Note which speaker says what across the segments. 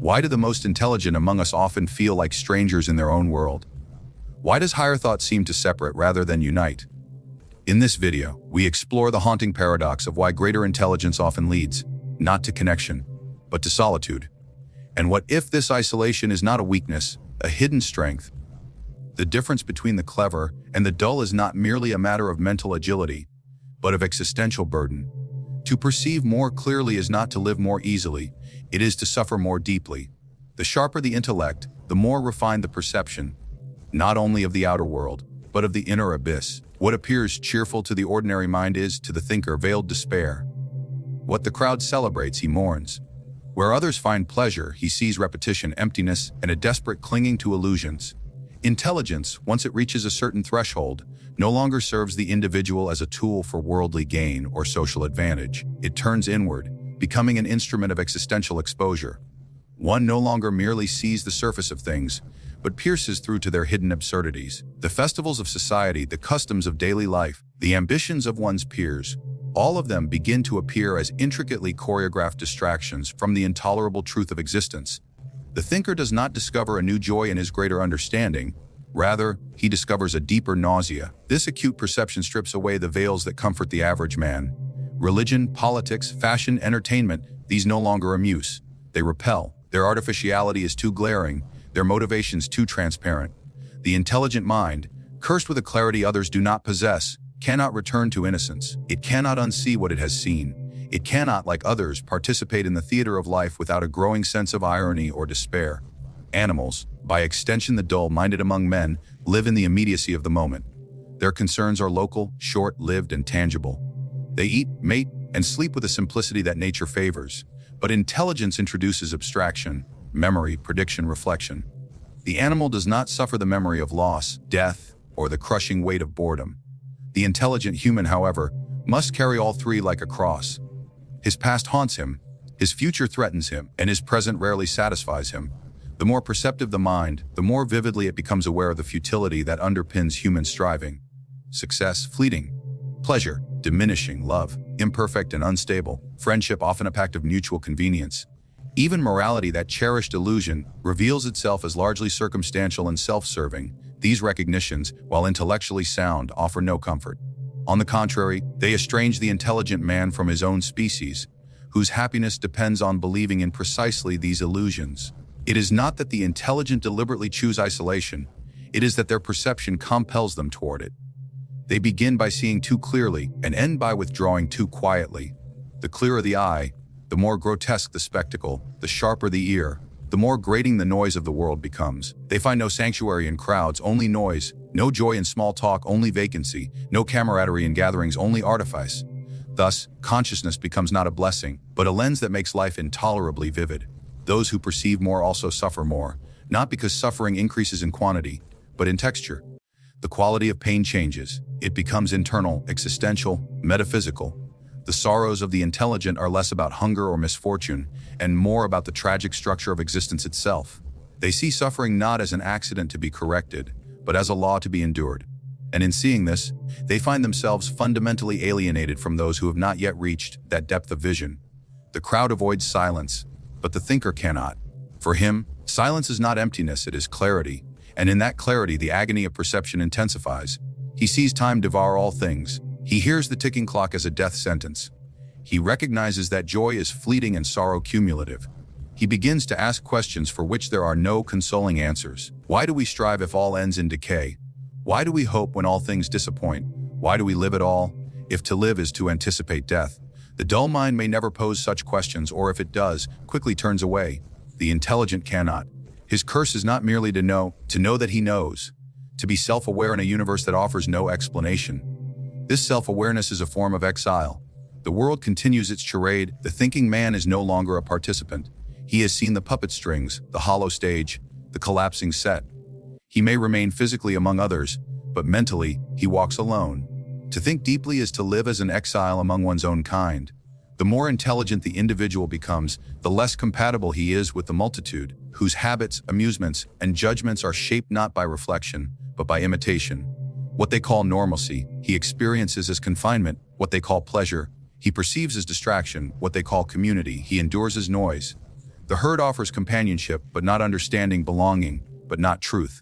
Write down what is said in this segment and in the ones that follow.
Speaker 1: Why do the most intelligent among us often feel like strangers in their own world? Why does higher thought seem to separate rather than unite? In this video, we explore the haunting paradox of why greater intelligence often leads, not to connection, but to solitude. And what if this isolation is not a weakness, a hidden strength? The difference between the clever and the dull is not merely a matter of mental agility, but of existential burden. To perceive more clearly is not to live more easily, it is to suffer more deeply. The sharper the intellect, the more refined the perception, not only of the outer world, but of the inner abyss. What appears cheerful to the ordinary mind is, to the thinker, veiled despair. What the crowd celebrates, he mourns. Where others find pleasure, he sees repetition, emptiness, and a desperate clinging to illusions. Intelligence, once it reaches a certain threshold, no longer serves the individual as a tool for worldly gain or social advantage. It turns inward, becoming an instrument of existential exposure. One no longer merely sees the surface of things, but pierces through to their hidden absurdities. The festivals of society, the customs of daily life, the ambitions of one's peers, all of them begin to appear as intricately choreographed distractions from the intolerable truth of existence. The thinker does not discover a new joy in his greater understanding. Rather, he discovers a deeper nausea. This acute perception strips away the veils that comfort the average man. Religion, politics, fashion, entertainment, these no longer amuse. They repel. Their artificiality is too glaring, their motivations too transparent. The intelligent mind, cursed with a clarity others do not possess, cannot return to innocence. It cannot unsee what it has seen. It cannot, like others, participate in the theater of life without a growing sense of irony or despair. Animals, by extension the dull-minded among men, live in the immediacy of the moment. Their concerns are local, short-lived, and tangible. They eat, mate, and sleep with a simplicity that nature favors. But intelligence introduces abstraction, memory, prediction, reflection. The animal does not suffer the memory of loss, death, or the crushing weight of boredom. The intelligent human, however, must carry all three like a cross. His past haunts him, his future threatens him, and his present rarely satisfies him. The more perceptive the mind, the more vividly it becomes aware of the futility that underpins human striving. Success, fleeting. Pleasure, diminishing. Love, imperfect and unstable. Friendship, often a pact of mutual convenience. Even morality, that cherished illusion, reveals itself as largely circumstantial and self-serving. These recognitions, while intellectually sound, offer no comfort. On the contrary, they estrange the intelligent man from his own species, whose happiness depends on believing in precisely these illusions. It is not that the intelligent deliberately choose isolation, it is that their perception compels them toward it. They begin by seeing too clearly and end by withdrawing too quietly. The clearer the eye, the more grotesque the spectacle, the sharper the ear, the more grating the noise of the world becomes. They find no sanctuary in crowds, only noise, no joy in small talk, only vacancy, no camaraderie in gatherings, only artifice. Thus, consciousness becomes not a blessing, but a lens that makes life intolerably vivid. Those who perceive more also suffer more, not because suffering increases in quantity, but in texture. The quality of pain changes. It becomes internal, existential, metaphysical. The sorrows of the intelligent are less about hunger or misfortune, and more about the tragic structure of existence itself. They see suffering not as an accident to be corrected, but as a law to be endured. And in seeing this, they find themselves fundamentally alienated from those who have not yet reached that depth of vision. The crowd avoids silence, but the thinker cannot. For him, silence is not emptiness, it is clarity, and in that clarity the agony of perception intensifies. He sees time devour all things. He hears the ticking clock as a death sentence. He recognizes that joy is fleeting and sorrow cumulative. He begins to ask questions for which there are no consoling answers. Why do we strive if all ends in decay? Why do we hope when all things disappoint? Why do we live at all, if to live is to anticipate death? The dull mind may never pose such questions, or if it does, quickly turns away. The intelligent cannot. His curse is not merely to know that he knows, to be self-aware in a universe that offers no explanation. This self-awareness is a form of exile. The world continues its charade. The thinking man is no longer a participant. He has seen the puppet strings, the hollow stage, the collapsing set. He may remain physically among others, but mentally, he walks alone. To think deeply is to live as an exile among one's own kind. The more intelligent the individual becomes, the less compatible he is with the multitude, whose habits, amusements, and judgments are shaped not by reflection, but by imitation. What they call normalcy, he experiences as confinement. What they call pleasure, he perceives as distraction. What they call community, he endures as noise. The herd offers companionship, but not understanding, belonging, but not truth.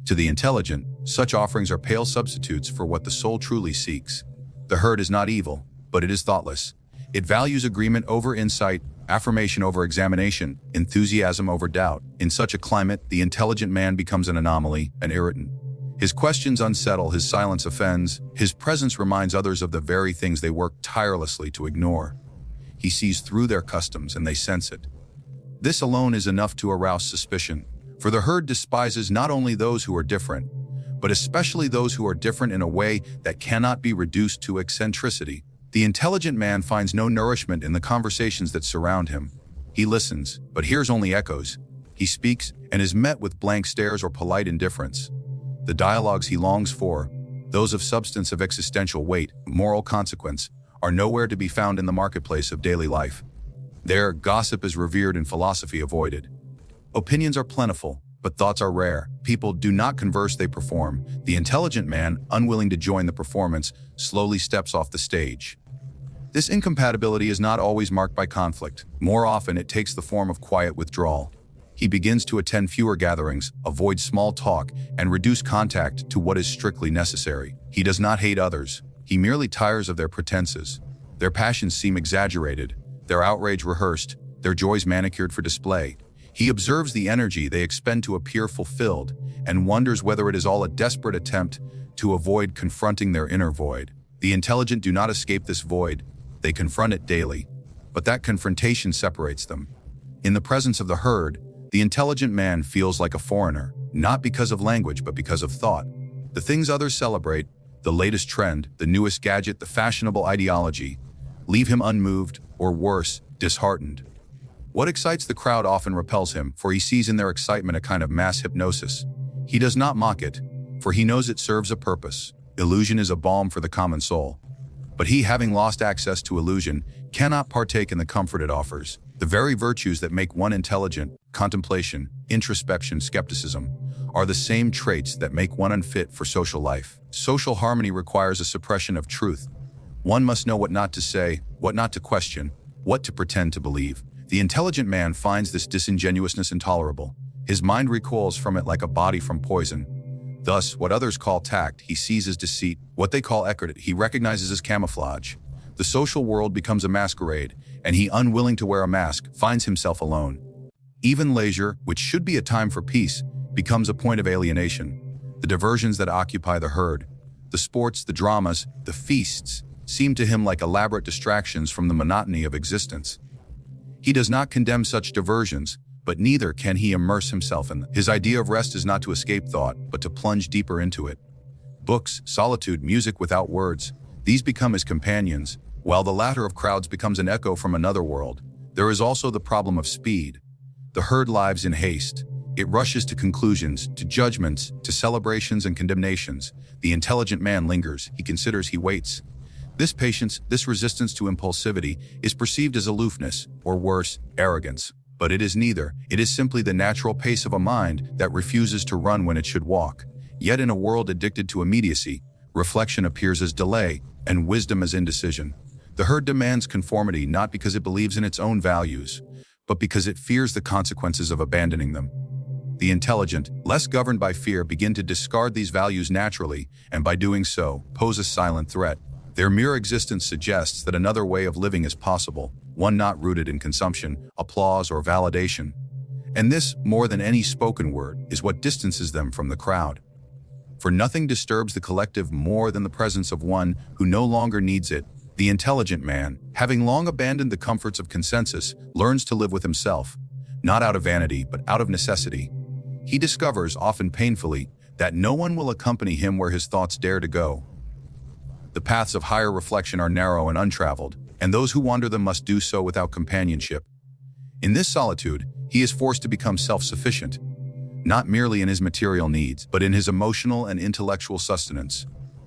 Speaker 1: To the intelligent, such offerings are pale substitutes for what the soul truly seeks. The herd is not evil, but it is thoughtless. It values agreement over insight, affirmation over examination, enthusiasm over doubt. In such a climate, the intelligent man becomes an anomaly, an irritant. His questions unsettle, his silence offends, his presence reminds others of the very things they work tirelessly to ignore. He sees through their customs and they sense it. This alone is enough to arouse suspicion, for the herd despises not only those who are different, but especially those who are different in a way that cannot be reduced to eccentricity. The intelligent man finds no nourishment in the conversations that surround him. He listens, but hears only echoes. He speaks and is met with blank stares or polite indifference. The dialogues he longs for, those of substance, of existential weight, moral consequence, are nowhere to be found in the marketplace of daily life. There, gossip is revered and philosophy avoided. Opinions are plentiful, but thoughts are rare. People do not converse, they perform. The intelligent man, unwilling to join the performance, slowly steps off the stage. This incompatibility is not always marked by conflict. More often, it takes the form of quiet withdrawal. He begins to attend fewer gatherings, avoid small talk, and reduce contact to what is strictly necessary. He does not hate others. He merely tires of their pretenses. Their passions seem exaggerated, their outrage rehearsed, their joys manicured for display. He observes the energy they expend to appear fulfilled and wonders whether it is all a desperate attempt to avoid confronting their inner void. The intelligent do not escape this void, they confront it daily, but that confrontation separates them. In the presence of the herd, the intelligent man feels like a foreigner, not because of language, but because of thought. The things others celebrate, the latest trend, the newest gadget, the fashionable ideology, leave him unmoved, or worse, disheartened. What excites the crowd often repels him, for he sees in their excitement a kind of mass hypnosis. He does not mock it, for he knows it serves a purpose. Illusion is a balm for the common soul. But he, having lost access to illusion, cannot partake in the comfort it offers. The very virtues that make one intelligent, contemplation, introspection, skepticism, are the same traits that make one unfit for social life. Social harmony requires a suppression of truth. One must know what not to say, what not to question, what to pretend to believe. The intelligent man finds this disingenuousness intolerable. His mind recoils from it like a body from poison. Thus, what others call tact, he sees as deceit. What they call etiquette, he recognizes as camouflage. The social world becomes a masquerade, and he, unwilling to wear a mask, finds himself alone. Even leisure, which should be a time for peace, becomes a point of alienation. The diversions that occupy the herd, the sports, the dramas, the feasts, seem to him like elaborate distractions from the monotony of existence. He does not condemn such diversions, but neither can he immerse himself in them. His idea of rest is not to escape thought, but to plunge deeper into it. Books, solitude, music without words, these become his companions, while the latter of crowds becomes an echo from another world. There is also the problem of speed. The herd lives in haste. It rushes to conclusions, to judgments, to celebrations and condemnations. The intelligent man lingers, he considers, he waits. This patience, this resistance to impulsivity, is perceived as aloofness, or worse, arrogance. But it is neither. It is simply the natural pace of a mind that refuses to run when it should walk. Yet in a world addicted to immediacy, reflection appears as delay, and wisdom as indecision. The herd demands conformity not because it believes in its own values, but because it fears the consequences of abandoning them. The intelligent, less governed by fear, begin to discard these values naturally, and by doing so, pose a silent threat. Their mere existence suggests that another way of living is possible, one not rooted in consumption, applause, or validation. And this, more than any spoken word, is what distances them from the crowd. For nothing disturbs the collective more than the presence of one who no longer needs it. The intelligent man, having long abandoned the comforts of consensus, learns to live with himself, not out of vanity, but out of necessity. He discovers, often painfully, that no one will accompany him where his thoughts dare to go. The paths of higher reflection are narrow and untraveled, and those who wander them must do so without companionship. In this solitude, he is forced to become self-sufficient, not merely in his material needs, but in his emotional and intellectual sustenance.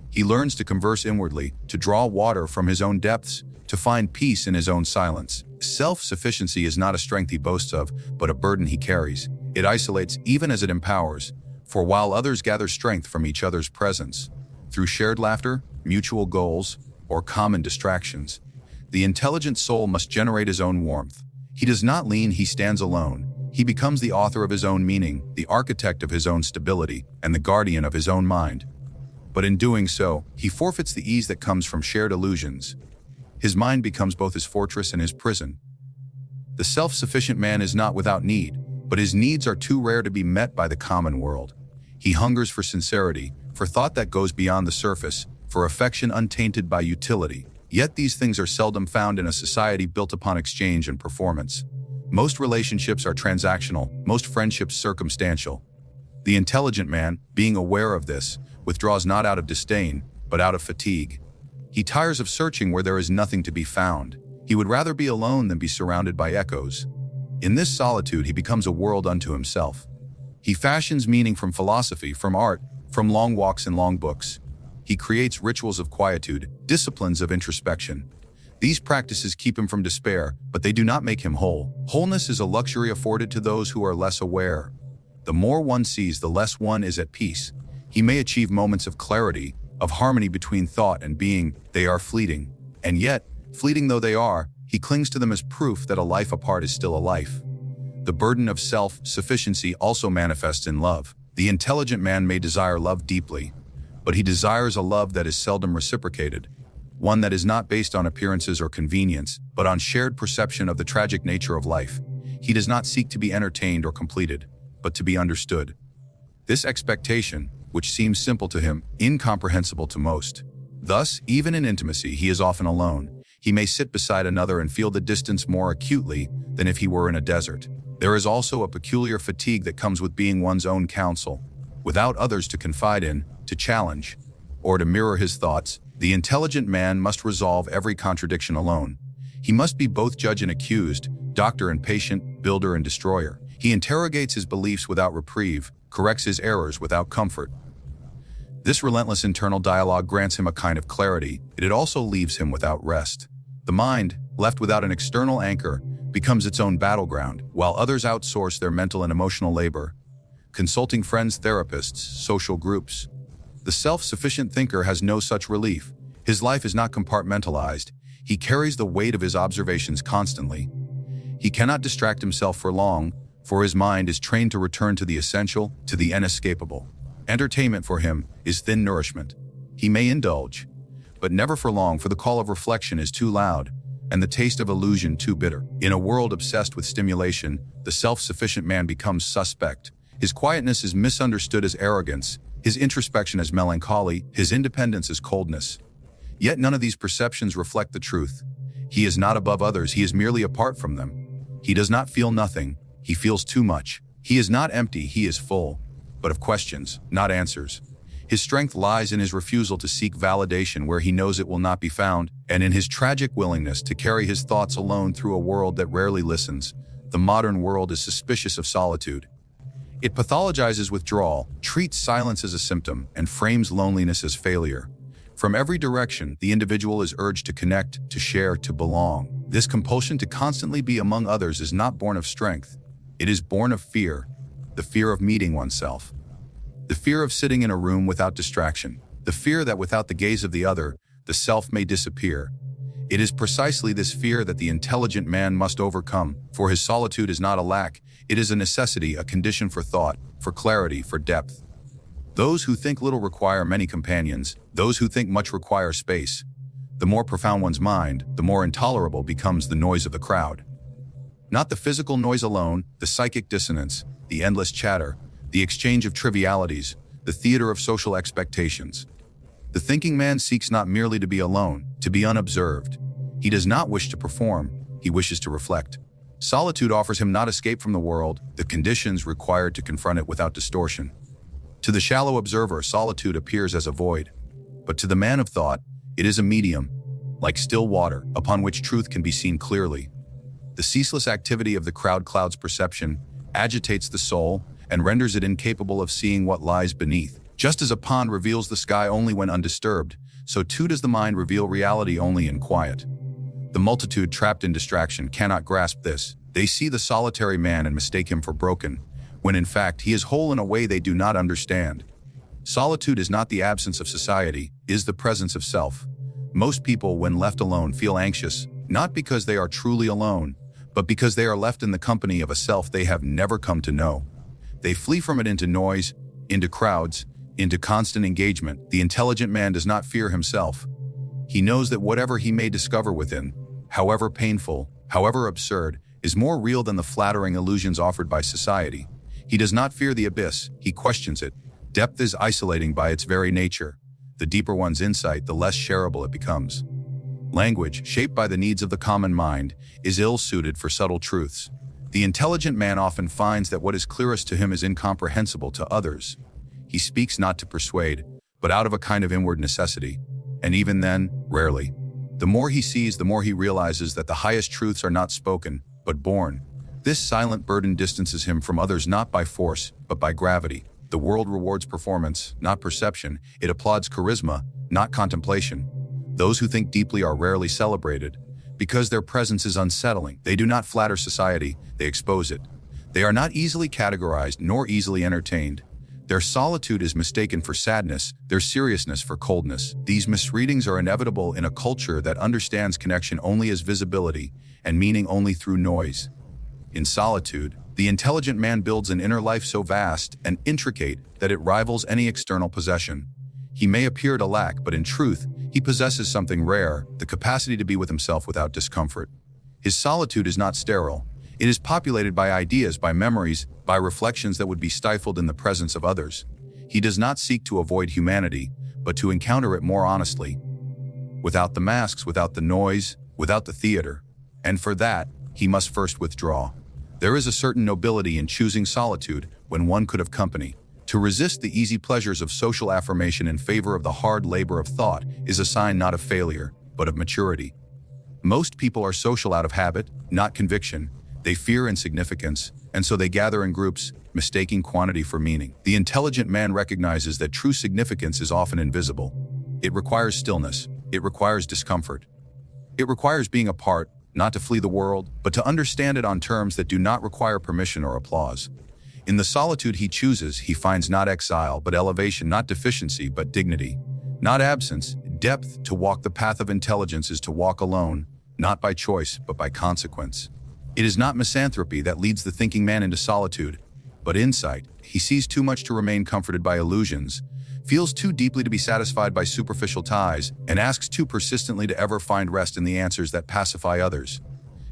Speaker 1: He learns to converse inwardly, to draw water from his own depths, to find peace in his own silence. Self-sufficiency is not a strength he boasts of, but a burden he carries. It isolates even as it empowers, for while others gather strength from each other's presence, through shared laughter, mutual goals, or common distractions, the intelligent soul must generate his own warmth. He does not lean, he stands alone. He becomes the author of his own meaning, the architect of his own stability, and the guardian of his own mind. But in doing so, he forfeits the ease that comes from shared illusions. His mind becomes both his fortress and his prison. The self-sufficient man is not without need, but his needs are too rare to be met by the common world. He hungers for sincerity, for thought that goes beyond the surface, for affection untainted by utility. Yet these things are seldom found in a society built upon exchange and performance. Most relationships are transactional, most friendships circumstantial. The intelligent man, being aware of this, withdraws not out of disdain, but out of fatigue. He tires of searching where there is nothing to be found. He would rather be alone than be surrounded by echoes. In this solitude, he becomes a world unto himself. He fashions meaning from philosophy, from art, from long walks and long books. He creates rituals of quietude, disciplines of introspection. These practices keep him from despair, but they do not make him whole. Wholeness is a luxury afforded to those who are less aware. The more one sees, the less one is at peace. He may achieve moments of clarity, of harmony between thought and being. They are fleeting. And yet, fleeting though they are, he clings to them as proof that a life apart is still a life. The burden of self-sufficiency also manifests in love. The intelligent man may desire love deeply, but he desires a love that is seldom reciprocated, one that is not based on appearances or convenience, but on shared perception of the tragic nature of life. He does not seek to be entertained or completed, but to be understood. This expectation, which seems simple to him, incomprehensible to most. Thus, even in intimacy, he is often alone. He may sit beside another and feel the distance more acutely than if he were in a desert. There is also a peculiar fatigue that comes with being one's own counsel, without others to confide in, to challenge, or to mirror his thoughts. The intelligent man must resolve every contradiction alone. He must be both judge and accused, doctor and patient, builder and destroyer. He interrogates his beliefs without reprieve, corrects his errors without comfort. This relentless internal dialogue grants him a kind of clarity. It also leaves him without rest. The mind, left without an external anchor, becomes its own battleground, while others outsource their mental and emotional labor, consulting friends, therapists, social groups. The self-sufficient thinker has no such relief. His life is not compartmentalized. He carries the weight of his observations constantly. He cannot distract himself for long, for his mind is trained to return to the essential, to the inescapable. Entertainment for him is thin nourishment. He may indulge, but never for long, for the call of reflection is too loud, and the taste of illusion too bitter. In a world obsessed with stimulation, the self-sufficient man becomes suspect. His quietness is misunderstood as arrogance, his introspection as melancholy, his independence as coldness. Yet none of these perceptions reflect the truth. He is not above others, he is merely apart from them. He does not feel nothing, he feels too much. He is not empty, he is full, but of questions, not answers. His strength lies in his refusal to seek validation where he knows it will not be found, and in his tragic willingness to carry his thoughts alone through a world that rarely listens. The modern world is suspicious of solitude. It pathologizes withdrawal, treats silence as a symptom, and frames loneliness as failure. From every direction, the individual is urged to connect, to share, to belong. This compulsion to constantly be among others is not born of strength. It is born of fear, the fear of meeting oneself. The fear of sitting in a room without distraction, the fear that without the gaze of the other, the self may disappear. It is precisely this fear that the intelligent man must overcome, for his solitude is not a lack, it is a necessity, a condition for thought, for clarity, for depth. Those who think little require many companions, those who think much require space. The more profound one's mind, the more intolerable becomes the noise of the crowd. Not the physical noise alone, the psychic dissonance, the endless chatter, the exchange of trivialities, the theater of social expectations. The thinking man seeks not merely to be alone, to be unobserved. He does not wish to perform, he wishes to reflect. Solitude offers him not escape from the world, the conditions required to confront it without distortion. To the shallow observer, solitude appears as a void, but to the man of thought, it is a medium, like still water, upon which truth can be seen clearly. The ceaseless activity of the crowd clouds perception, agitates the soul, and renders it incapable of seeing what lies beneath. Just as a pond reveals the sky only when undisturbed, so too does the mind reveal reality only in quiet. The multitude trapped in distraction cannot grasp this. They see the solitary man and mistake him for broken, when in fact he is whole in a way they do not understand. Solitude is not the absence of society, it is the presence of self. Most people, when left alone, feel anxious, not because they are truly alone, but because they are left in the company of a self they have never come to know. They flee from it into noise, into crowds, into constant engagement. The intelligent man does not fear himself. He knows that whatever he may discover within, however painful, however absurd, is more real than the flattering illusions offered by society. He does not fear the abyss, he questions it. Depth is isolating by its very nature. The deeper one's insight, the less shareable it becomes. Language, shaped by the needs of the common mind, is ill-suited for subtle truths. The intelligent man often finds that what is clearest to him is incomprehensible to others. He speaks not to persuade, but out of a kind of inward necessity. And even then, rarely. The more he sees, the more he realizes that the highest truths are not spoken, but born. This silent burden distances him from others not by force, but by gravity. The world rewards performance, not perception. It applauds charisma, not contemplation. Those who think deeply are rarely celebrated, because their presence is unsettling. They do not flatter society, they expose it. They are not easily categorized nor easily entertained. Their solitude is mistaken for sadness, their seriousness for coldness. These misreadings are inevitable in a culture that understands connection only as visibility and meaning only through noise. In solitude, the intelligent man builds an inner life so vast and intricate that it rivals any external possession. He may appear to lack, but in truth, he possesses something rare, the capacity to be with himself without discomfort. His solitude is not sterile. It is populated by ideas, by memories, by reflections that would be stifled in the presence of others. He does not seek to avoid humanity, but to encounter it more honestly. Without the masks, without the noise, without the theater. And for that, he must first withdraw. There is a certain nobility in choosing solitude when one could have company. To resist the easy pleasures of social affirmation in favor of the hard labor of thought is a sign not of failure, but of maturity. Most people are social out of habit, not conviction. They fear insignificance, and so they gather in groups, mistaking quantity for meaning. The intelligent man recognizes that true significance is often invisible. It requires stillness. It requires discomfort. It requires being apart, not to flee the world, but to understand it on terms that do not require permission or applause. In the solitude he chooses, he finds not exile, but elevation, not deficiency, but dignity. Not absence, depth. To walk the path of intelligence is to walk alone, not by choice, but by consequence. It is not misanthropy that leads the thinking man into solitude, but insight. He sees too much to remain comforted by illusions, feels too deeply to be satisfied by superficial ties, and asks too persistently to ever find rest in the answers that pacify others.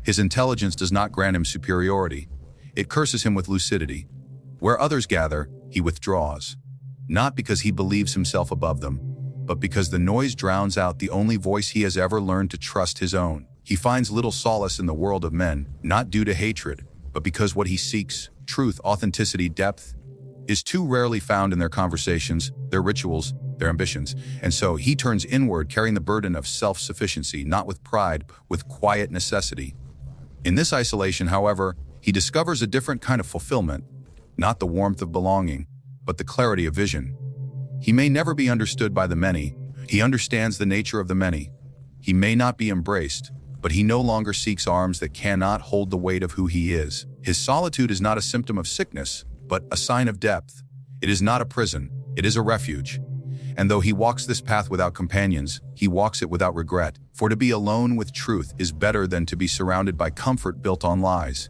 Speaker 1: His intelligence does not grant him superiority. It curses him with lucidity. Where others gather, he withdraws. Not because he believes himself above them, but because the noise drowns out the only voice he has ever learned to trust, his own. He finds little solace in the world of men, not due to hatred, but because what he seeks, truth, authenticity, depth, is too rarely found in their conversations, their rituals, their ambitions. And so he turns inward, carrying the burden of self-sufficiency, not with pride, with quiet necessity. In this isolation, however, he discovers a different kind of fulfillment, not the warmth of belonging, but the clarity of vision. He may never be understood by the many. He understands the nature of the many. He may not be embraced, but he no longer seeks arms that cannot hold the weight of who he is. His solitude is not a symptom of sickness, but a sign of depth. It is not a prison, it is a refuge. And though he walks this path without companions, he walks it without regret. For to be alone with truth is better than to be surrounded by comfort built on lies.